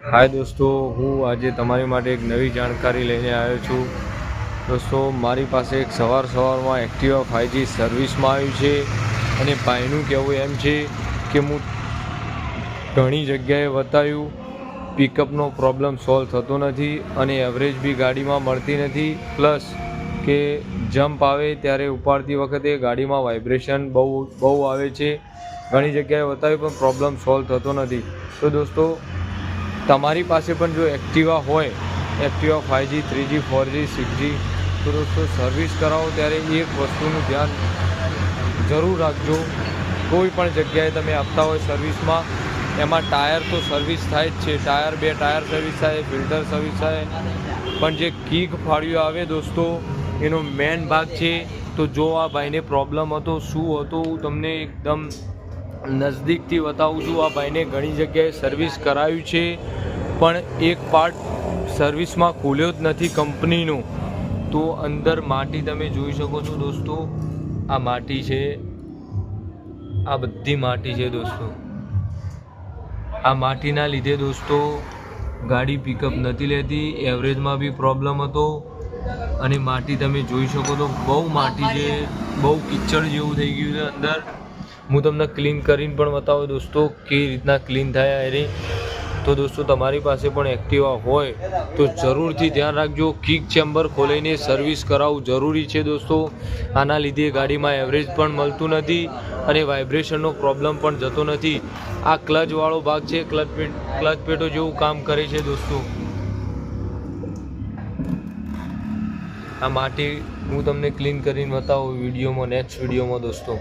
હાય દોસ્તો, હું આજે તમારી માટે એક નવી જાણકારી લઈને આવ્યો છું. દોસ્તો, મારી પાસે એક સવારમાં એક્ટિવા 5G સર્વિસમાં આવ્યું છે અને ભાઈનું કહેવું એમ છે કે હું ઘણી જગ્યાએ બતાવ્યું, પિકઅપનો પ્રોબ્લેમ સોલ્વ થતો નથી અને એવરેજ બી ગાડીમાં મળતી નથી. પ્લસ કે જમ્પ આવે ત્યારે ઉપાડતી વખતે ગાડીમાં વાઇબ્રેશન બહુ આવે છે. ઘણી જગ્યાએ બતાવ્યું પણ પ્રોબ્લેમ સોલ્વ થતો નથી. તો દોસ્તો, તમારી પાસે પણ જો એક્ટિવા હોય, Activa 5G 3G 4G 6G, તો દોસ્તો સર્વિસ કરાવો ત્યારે એક વસ્તુનું ધ્યાન જરૂર રાખજો. કોઈ પણ જગ્યાએ તમે આપતા હોય સર્વિસમાં, એમાં ટાયર તો સર્વિસ થાય જ છે, બે ટાયર સર્વિસ થાય, ફિલ્ટર સર્વિસ થાય, પણ જે કિક ફાળ્યું આવે દોસ્તો, એનો મેઇન ભાગ છે. તો જો આ ભાઈને પ્રોબ્લેમ હતો, શું હતો, હું તમને એકદમ નજદીકથી બતાવું છું. આ ભાઈને ઘણી જગ્યાએ સર્વિસ કરાવ્યું છે પણ એક પાર્ટ સર્વિસમાં ખોલ્યો જ નથી કંપનીનો. તો અંદર માટી તમે જોઈ શકો છો દોસ્તો, આ માટી છે, આ બધી માટી છે દોસ્તો. આ માટીના લીધે દોસ્તો ગાડી પિકઅપ નથી લેતી, એવરેજમાં બી પ્રોબ્લેમ હતો. અને માટી તમે જોઈ શકો તો બહુ માટી છે, બહુ કિચડ જેવું થઈ ગયું છે અંદર. હું તમને ક્લીન કરીને પણ બતાવું દોસ્તો કેવી રીતના ક્લીન થાય એની. તો દોસ્તો, તમારી પાસે પણ એક્ટિવા હોય તો જરૂરથી ધ્યાન રાખજો, કિક ચેમ્બર ખોલીને સર્વિસ કરાવવું જરૂરી છે દોસ્તો. આના લીધે ગાડીમાં એવરેજ પણ મળતું નથી અને વાઇબ્રેશનનો પ્રોબ્લેમ પણ જતો નથી. આ ક્લચવાળો ભાગ છે, ક્લચ પેટો જેવું કામ કરે છે દોસ્તો. આ માટી હું તમને ક્લીન કરીને બતાવું નેક્સ્ટ વિડીયોમાં દોસ્તો.